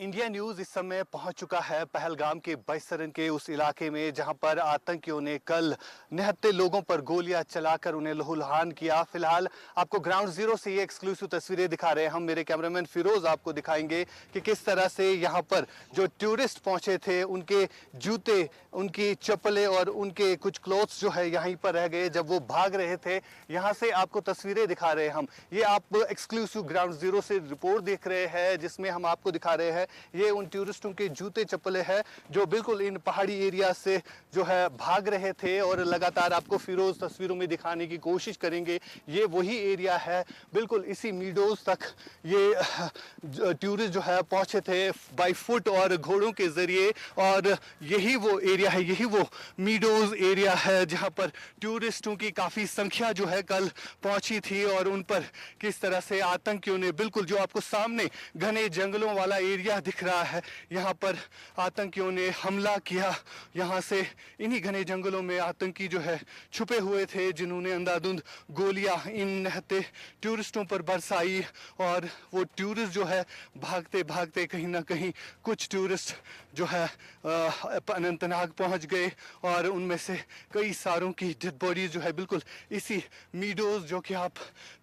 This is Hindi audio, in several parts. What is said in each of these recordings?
इंडिया न्यूज इस समय पहुंच चुका है पहलगाम के बैसरन के उस इलाके में जहां पर आतंकियों ने कल निहत्थे लोगों पर गोलियां चलाकर उन्हें लहूलुहान किया। फिलहाल आपको ग्राउंड जीरो से ये एक्सक्लूसिव तस्वीरें दिखा रहे हैं हम। मेरे कैमरामैन फिरोज आपको दिखाएंगे कि किस तरह से यहां पर जो टूरिस्ट पहुंचे थे उनके जूते, उनकी चप्पलें और उनके कुछ क्लोथ्स जो है यहीं पर रह गए जब वो भाग रहे थे। यहां से आपको तस्वीरें दिखा रहे हैं हम। ये आप एक्सक्लूसिव ग्राउंड जीरो से रिपोर्ट देख रहे हैं जिसमें हम आपको दिखा रहे हैं ये उन टूरिस्टों के जूते चप्पलें हैं जो बिल्कुल इन पहाड़ी एरिया से जो है भाग रहे थे और लगातार आपको फिरोज तस्वीरों में दिखाने की कोशिश करेंगे। ये वही एरिया है, बिल्कुल इसी मीडोज तक ये टूरिस्ट जो है पहुंचे थे बाय फुट और घोड़ों के जरिए। और यही वो एरिया है, यही वो मीडोज एरिया है जहां पर टूरिस्टों की काफी संख्या जो है कल पहुंची थी और उन पर किस तरह से आतंकियों ने, बिल्कुल जो आपको सामने घने जंगलों वाला एरिया दिख रहा है, यहाँ पर आतंकियों ने हमला किया। यहाँ से इन्हीं घने जंगलों में आतंकी जो है छुपे हुए थे जिन्होंने अंधाधुंध गोलियां इन नहते टूरिस्टों पर बरसाई। और वो टूरिस्ट जो है भागते भागते कहीं ना कहीं कुछ टूरिस्ट जो है अनंतनाग पहुंच गए और उनमें से कई सारों की डेड बॉडीज जो है बिल्कुल इसी मीडोज जो कि आप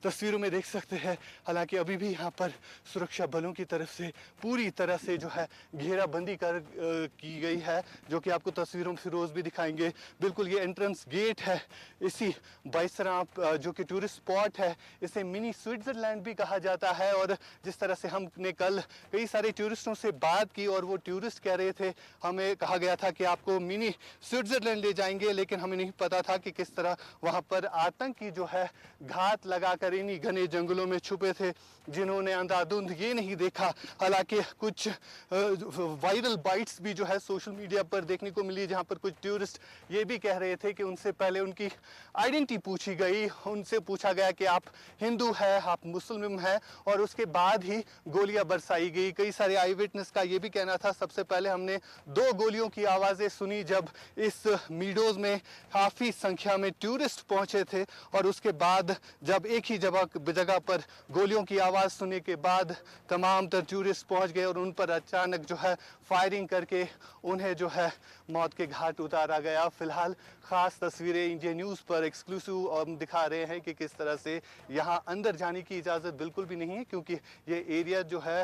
तस्वीरों में देख सकते हैं। हालांकि अभी भी यहाँ पर सुरक्षा बलों की तरफ से पूरी तरह से जो है घेराबंदी की गई है, जो कि आपको तस्वीरों में फिरोज भी दिखाएंगे। बिल्कुल ये एंट्रेंस गेट है इसी बैसरा जो कि टूरिस्ट स्पॉट है। इसे मिनी स्विट्जरलैंड भी कहा जाता है। और जिस तरह से हमने कल कई सारे टूरिस्टों से बात की और वो टूरिस्ट कह रहे थे, हमें कहा गया था कि आपको मिनी स्विट्जरलैंड ले जाएंगे, लेकिन हमें नहीं पता था कि किस तरह वहां पर आतंकी जो है घात लगाकर इन्हीं घने जंगलों में छुपे थे जिन्होंने अंधाधुंध ये नहीं देखा। हालांकि कुछ वायरल बाइट्स भी जो है सोशल मीडिया पर देखने को मिली जहां पर कुछ टूरिस्ट ये भी कह रहे थे कि उनसे पहले उनकी आइडेंटिटी पूछी गई, उनसे पूछा गया कि आप हिंदू है, आप मुस्लिम हैं, और उसके बाद ही गोलियां बरसाई गई। कई सारे आई विटनेस का ये भी कहना था सबसे पहले हमने 2 गोलियों की आवाज़ें सुनी जब इस मीडोज में काफ़ी संख्या में टूरिस्ट पहुंचे थे, और उसके बाद जब एक ही जगह पर गोलियों की आवाज़ सुनने के बाद तमाम टूरिस्ट पहुंच गए और उन पर अचानक जो है फायरिंग करके उन्हें जो है मौत के घाट उतारा गया। फिलहाल खास तस्वीरें इंडिया न्यूज़ पर एक्सक्लूसिव हम दिखा रहे हैं कि किस तरह से यहाँ अंदर जाने की इजाज़त बिल्कुल भी नहीं है, क्योंकि ये एरिया जो है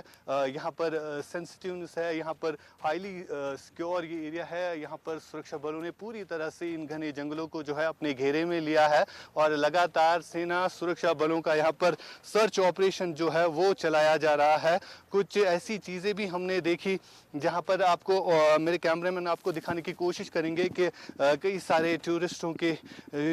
यहाँ पर सेंसिटिवनेस है, यहाँ पर हाईली सिक्योर ये एरिया है। यहाँ पर सुरक्षा बलों ने पूरी तरह से इन घने जंगलों को जो है अपने घेरे में लिया है और लगातार सेना सुरक्षा बलों का यहाँ पर सर्च ऑपरेशन जो है वो चलाया जा रहा है। कुछ ऐसी चीज़ें भी हमने देखी जहाँ पर आपको मेरे कैमरामैन आपको दिखाने की कोशिश करेंगे कि कई सारे टूरिस्टों के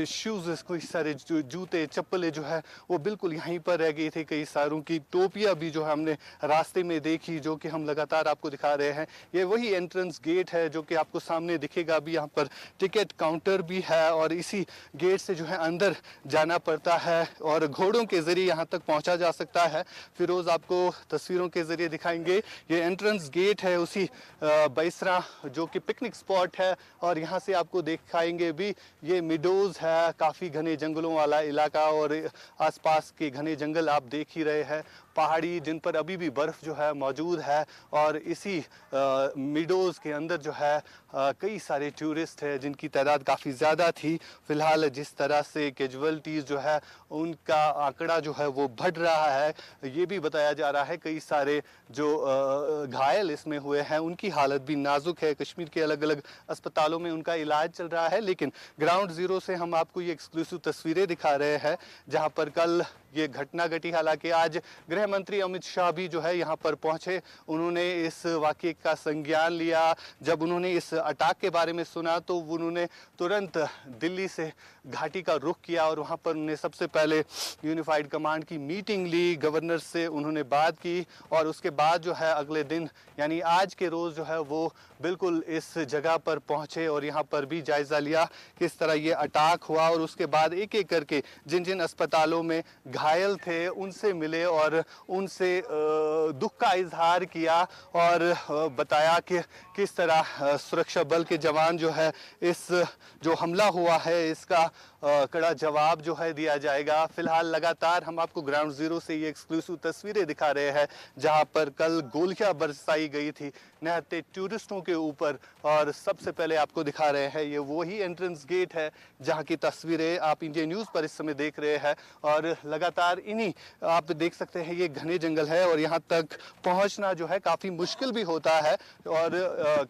शूज़, कई सारे जूते चप्पलें जो है वो बिल्कुल यहीं पर रह गई थी। कई सारों की टोपियाँ भी जो है हमने रास्ते में देखी, जो कि हम लगातार आपको दिखा रहे हैं। ये वही एंट्रेंस गेट है जो कि आपको सामने दिखेगा। अभी यहाँ पर टिकट काउंटर भी है और इसी गेट से जो है अंदर जाना पड़ता है और घोड़ों के ज़रिए यहाँ तक पहुँचा जा सकता है। फिरोज़ आपको तस्वीरों के ज़रिए दिखाएंगे। ये एंट्रेंस गेट है उसी बैसरा जो कि पिकनिक स्पॉट है, और यहाँ से आपको दिखाएंगे भी ये मिडोज है, काफ़ी घने जंगलों वाला इलाका और आसपास के घने जंगल आप देख ही रहे हैं, पहाड़ी जिन पर अभी भी बर्फ़ जो है मौजूद है। और इसी मिडोज के अंदर जो है कई सारे टूरिस्ट हैं जिनकी तादाद काफ़ी ज़्यादा थी। फ़िलहाल जिस तरह से कैजुअलिटीज़ जो है उनका आंकड़ा जो है वो बढ़ रहा है, ये भी बताया जा रहा है। कई सारे जो घायल इसमें हुए हैं उनकी हालत भी नाजुक है। कश्मीर के अलग अलग अस्पतालों में उनका इलाज चल रहा है। लेकिन ग्राउंड ज़ीरो से हम आपको ये एक्सक्लूसिव तस्वीरें दिखा रहे हैं जहाँ पर कल ये घटना घटी। हालांकि आज गृह मंत्री अमित शाह भी जो है यहाँ पर पहुँचे, उन्होंने इस वाक़ये का संज्ञान लिया। जब उन्होंने इस अटैक के बारे में सुना तो उन्होंने तुरंत दिल्ली से घाटी का रुख किया और वहाँ पर उन्होंने सबसे पहले यूनिफाइड कमांड की मीटिंग ली, गवर्नर से उन्होंने बात की और उसके बाद जो है अगले दिन यानी आज के रोज़ जो है वो बिल्कुल इस जगह पर पहुँचे और यहाँ पर भी जायज़ा लिया किस तरह ये अटैक हुआ। और उसके बाद एक एक करके जिन जिन अस्पतालों में घायल थे उनसे मिले और उनसे दुख का इजहार किया और बताया कि किस तरह सुरक्षा बल के जवान जो है इस जो हमला हुआ है इसका कड़ा जवाब जो है दिया जाएगा। फिलहाल लगातार हम आपको ग्राउंड जीरो से ये एक्सक्लूसिव तस्वीरें दिखा रहे हैं जहां पर कल गोलियां बरसाई गई थी निहत्थे टूरिस्टों के ऊपर। और सबसे पहले आपको दिखा रहे हैं ये वही एंट्रेंस गेट है जहां की तस्वीरें आप इंडिया न्यूज़ पर इस समय देख रहे हैं। और लगातार इन्हीं आप देख सकते हैं ये घने जंगल है और यहाँ तक पहुँचना जो है काफ़ी मुश्किल भी होता है। और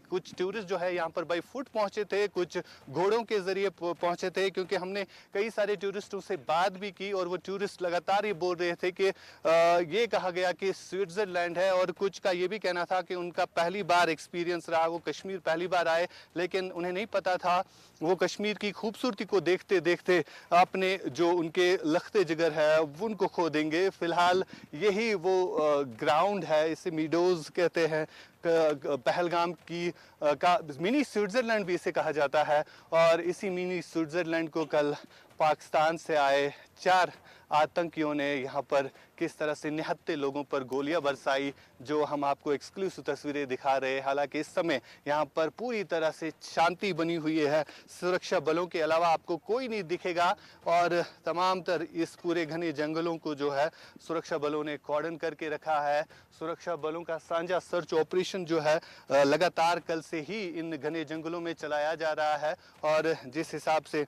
कुछ टूरिस्ट जो है यहाँ पर बाई फुट पहुँचे थे, कुछ घोड़ों के जरिए पहुँचे थे, क्योंकि हमने कई सारे टूरिस्टों से बात भी की और वो टूरिस्ट लगातार ये बोल रहे थे कि ये कहा गया कि स्विट्जरलैंड है और कुछ का ये भी कहना था कि उनका पहली बार एक्सपीरियंस रहा, वो कश्मीर पहली बार आए, लेकिन उन्हें नहीं पता था वो कश्मीर की खूबसूरती को देखते देखते अपने जो उनके लखते जिगर है उनको खो देंगे। फिलहाल यही वो ग्राउंड है, इसे मीडोज कहते हैं, पहलगाम की का मिनी स्विट्जरलैंड भी इसे कहा जाता है। और इसी मिनी स्विट्जरलैंड को कल पाकिस्तान से आए 4 आतंकियों ने यहाँ पर किस तरह से निहत्थे लोगों पर गोलियां बरसाई, जो हम आपको एक्सक्लूसिव तस्वीरें दिखा रहे हैं। हालांकि इस समय यहाँ पर पूरी तरह से शांति बनी हुई है, सुरक्षा बलों के अलावा आपको कोई नहीं दिखेगा और तमाम तर इस पूरे घने जंगलों को जो है सुरक्षा बलों ने कॉर्डन करके रखा है। सुरक्षा बलों का साझा सर्च ऑपरेशन जो है लगातार कल से ही इन घने जंगलों में चलाया जा रहा है। और जिस हिसाब से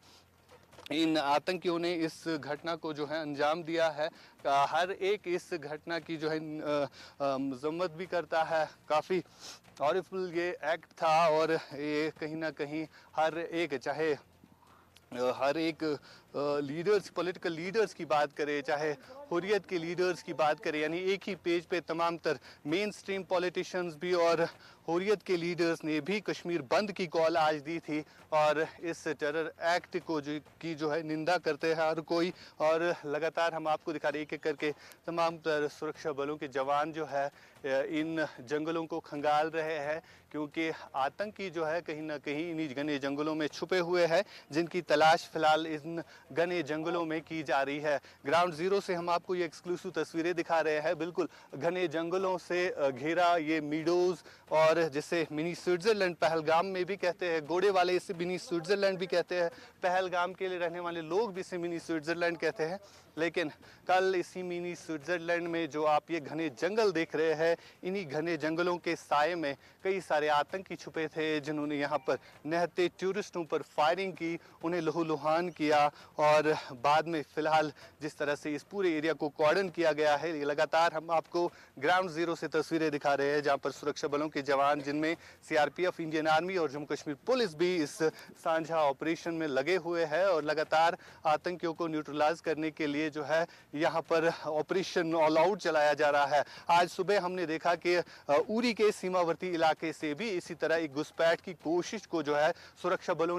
इन आतंकियों ने इस घटना को जो है अंजाम दिया है, हर एक इस घटना की जो है मजम्मत भी करता है। काफ़ी हॉरिफुल ये एक्ट था और ये कहीं ना कहीं हर एक, चाहे हर एक लीडर्स, पॉलिटिकल लीडर्स की बात करें, चाहे हुर्रियत के लीडर्स की बात करें, यानी एक ही पेज पे तमाम तर मेन स्ट्रीम पॉलिटिशियंस भी और हुर्रियत के लीडर्स ने भी कश्मीर बंद की कॉल आज दी थी और इस टेरर एक्ट को जो है निंदा करते हैं हर कोई। और लगातार हम आपको दिखा रहे हैं एक एक करके तमाम तर सुरक्षा बलों के जवान जो है इन जंगलों को खंगाल रहे हैं, क्योंकि आतंकी जो है कहीं ना कहीं इन्हीं घने जंगलों में छुपे हुए हैं, जिनकी तलाश फिलहाल इन घने जंगलों में की जा रही है। ग्राउंड जीरो से हम आपको ये एक्सक्लूसिव तस्वीरें दिखा रहे हैं, बिल्कुल घने जंगलों से घिरा ये मीडोज, और जिसे मिनी स्विट्जरलैंड पहलगाम में भी कहते हैं, घोड़े वाले इसे मिनी स्विट्जरलैंड भी कहते हैं, पहलगाम के लिए रहने वाले लोग भी इसे मिनी स्विट्जरलैंड कहते हैं। लेकिन कल इसी मिनी स्विट्जरलैंड में जो आप ये घने जंगल देख रहे हैं, इन्हीं घने जंगलों के साए में कई सारे आतंकी छुपे थे, जिन्होंने यहाँ पर निहत्थे टूरिस्टों पर फायरिंग की, उन्हें लहूलुहान किया। और बाद में फिलहाल जिस तरह से इस पूरे एरिया को कॉर्डन किया गया है, लगातार हम आपको ग्राउंड जीरो से तस्वीरें दिखा रहे हैं, जहाँ पर सुरक्षा बलों के जवान, जिनमें सीआरपीएफ, इंडियन आर्मी और जम्मू कश्मीर पुलिस भी इस साझा ऑपरेशन में लगे हुए हैं और लगातार आतंकियों को न्यूट्रलाइज करने के लिए जो है यहाँ पर ऑपरेशन ऑल आउट चलाया जा रहा है। आज सुबह हमने देखा कि उरी के सीमावर्ती इलाके से भी इसी तरह एक घुसपैठ की कोशिश को जो है सुरक्षा बलों ने